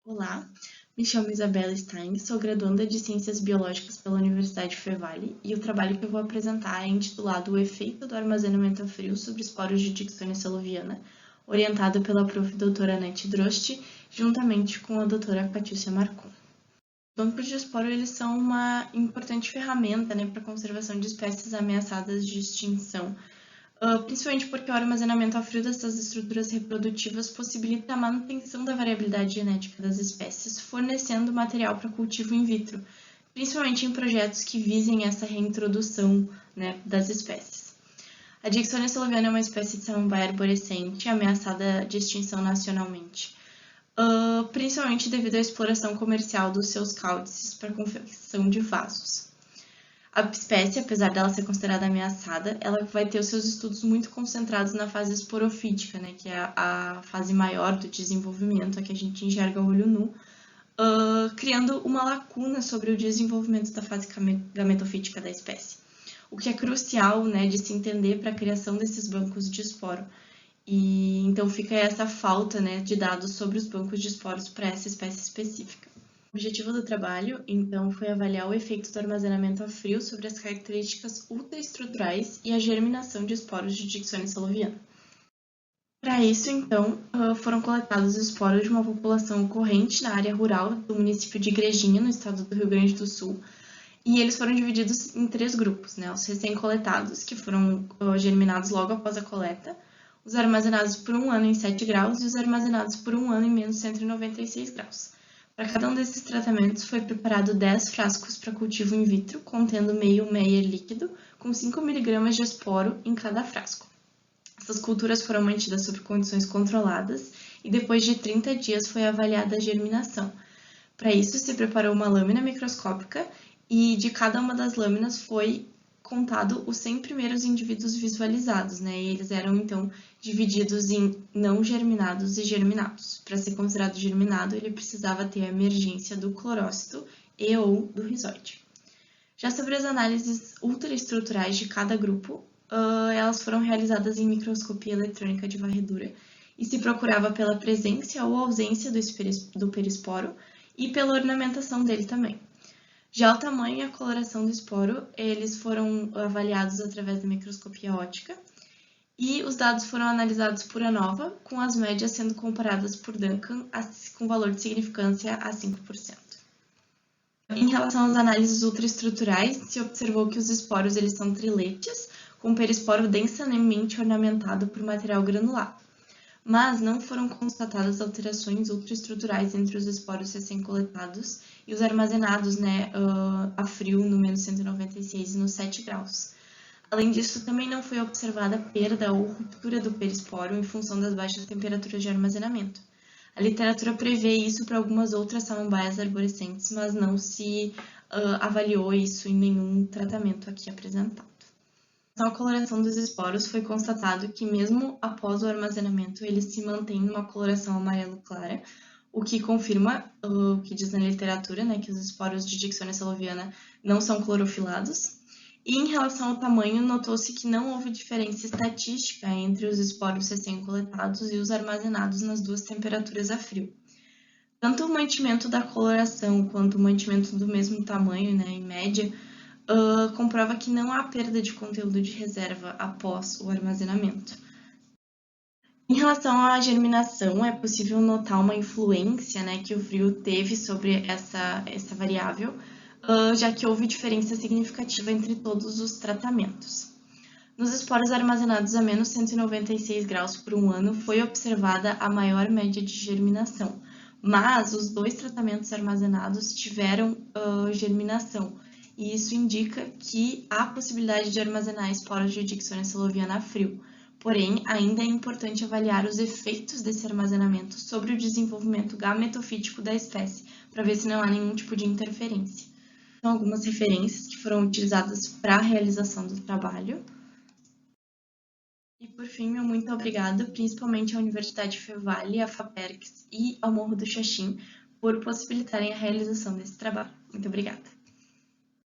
Olá, me chamo Isabela Stein, sou graduanda de Ciências Biológicas pela Universidade Fevale e o trabalho que eu vou apresentar é intitulado O efeito do armazenamento a frio sobre esporos de Dicksonia saloviana, orientado pela prof. doutora Anete Droste, juntamente com a doutora Catiúcia Marcon. Os bancos de esporo eles são uma importante ferramenta para a conservação de espécies ameaçadas de extinção, principalmente porque o armazenamento a frio dessas estruturas reprodutivas possibilita a manutenção da variabilidade genética das espécies, fornecendo material para cultivo in vitro, principalmente em projetos que visem essa reintrodução das espécies. A Dicksonia saloviana é uma espécie de samambaia arborescente ameaçada de extinção nacionalmente, principalmente devido à exploração comercial dos seus caudices para confecção de vasos. A espécie, apesar dela ser considerada ameaçada, ela vai ter os seus estudos muito concentrados na fase esporofítica, que é a fase maior do desenvolvimento, a que a gente enxerga a olho nu, criando uma lacuna sobre o desenvolvimento da fase gametofítica da espécie, o que é crucial de se entender para a criação desses bancos de esporo. E então fica essa falta de dados sobre os bancos de esporos para essa espécie específica. O objetivo do trabalho, então, foi avaliar o efeito do armazenamento a frio sobre as características ultraestruturais e a germinação de esporos de Dicksonia saloviana. Para isso, então, foram coletados esporos de uma população ocorrente na área rural do município de Igrejinha, no estado do Rio Grande do Sul, e eles foram divididos em 3 grupos, os recém-coletados, que foram germinados logo após a coleta, os armazenados por 1 ano em 7 graus e os armazenados por 1 ano em menos 196 graus. Para cada um desses tratamentos foi preparado 10 frascos para cultivo in vitro, contendo meio Meyer líquido, com 5 mg de esporo em cada frasco. Essas culturas foram mantidas sob condições controladas e depois de 30 dias foi avaliada a germinação. Para isso, se preparou uma lâmina microscópica e de cada uma das lâminas foi contado os 100 primeiros indivíduos visualizados, e eles eram então divididos em não germinados e germinados. Para ser considerado germinado, ele precisava ter a emergência do clorócito e ou do rizóide. Já sobre as análises ultraestruturais de cada grupo, elas foram realizadas em microscopia eletrônica de varredura e se procurava pela presença ou ausência do perisporo e pela ornamentação dele também. Já o tamanho e a coloração do esporo, eles foram avaliados através da microscopia óptica e os dados foram analisados por ANOVA, com as médias sendo comparadas por Duncan com valor de significância a 5%. Em relação às análises ultraestruturais, se observou que os esporos eles são triletes, com perisporo densamente ornamentado por material granular, mas não foram constatadas alterações ultraestruturais entre os esporos recém-coletados e os armazenados a frio no menos 196 e nos 7 graus. Além disso, também não foi observada perda ou ruptura do perisporo em função das baixas temperaturas de armazenamento. A literatura prevê isso para algumas outras samambaias arborescentes, mas não se avaliou isso em nenhum tratamento aqui apresentado. Com a coloração dos esporos, foi constatado que mesmo após o armazenamento, eles se mantêm numa coloração amarelo clara, o que confirma o que diz na literatura, que os esporos de Dicksonia saloviana não são clorofilados. E em relação ao tamanho, notou-se que não houve diferença estatística entre os esporos recém-coletados e os armazenados nas duas temperaturas a frio. Tanto o mantimento da coloração quanto o mantimento do mesmo tamanho, em média, comprova que não há perda de conteúdo de reserva após o armazenamento. Em relação à germinação, é possível notar uma influência que o frio teve sobre essa variável, já que houve diferença significativa entre todos os tratamentos. Nos esporos armazenados a menos 196 graus por 1 ano, foi observada a maior média de germinação, mas os 2 tratamentos armazenados tiveram germinação, e isso indica que há possibilidade de armazenar esporos de Dicksonia saloviana a frio. Porém, ainda é importante avaliar os efeitos desse armazenamento sobre o desenvolvimento gametofítico da espécie, para ver se não há nenhum tipo de interferência. São algumas referências que foram utilizadas para a realização do trabalho. E, por fim, meu muito obrigada, principalmente à Universidade Fevale, à FAPERGS e ao Morro do Xaxim, por possibilitarem a realização desse trabalho. Muito obrigada.